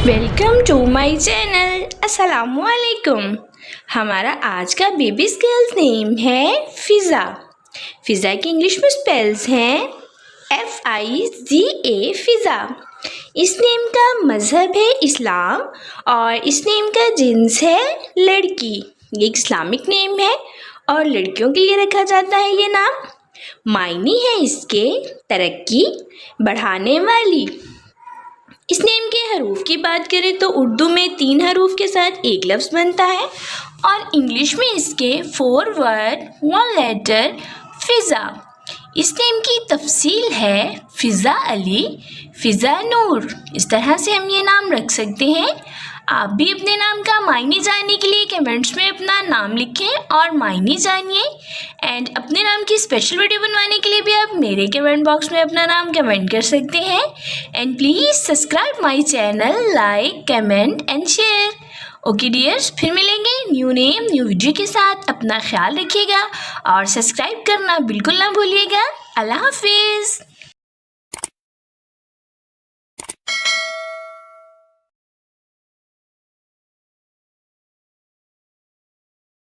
Welcome to my channel. अस्सलामुअलैकुम। हमारा आज का बेबी गर्ल्स नेम है फ़िज़ा। फ़िज़ा की इंग्लिश में स्पेल्स हैं FIZA फ़िज़ा। इस नेम का मज़हब है इस्लाम और इस नेम का जिन्स है लड़की। ये एक इस्लामिक नेम है और लड़कियों के लिए रखा जाता है ये नाम। मायने है इसके तरक्की बढ़ाने वाली। इस नेम के हरूफ की बात करें तो उर्दू में 3 हरूफ के साथ एक लफ्ज़ बनता है और इंग्लिश में इसके 4 वर्ड 1 लेटर फ़िज़ा। इस नेम की तफसील है फ़िज़ा अली, फ़िज़ा नूर। इस तरह से हम ये नाम रख सकते हैं। आप भी अपने नाम का मायने जानने के लिए कमेंट्स में अपना नाम लिखें और मायने जानिए। एंड अपने नाम की स्पेशल वीडियो बनवाने के लिए भी आप मेरे कमेंट बॉक्स में अपना नाम कमेंट कर सकते हैं। And please subscribe my channel, like, comment and share. Okay dears, फिर मिलेंगे न्यू नेम न्यू वीडियो के साथ। अपना ख्याल रखिएगा और सब्सक्राइब करना बिल्कुल ना भूलिएगा। अल्लाह हाफिज़।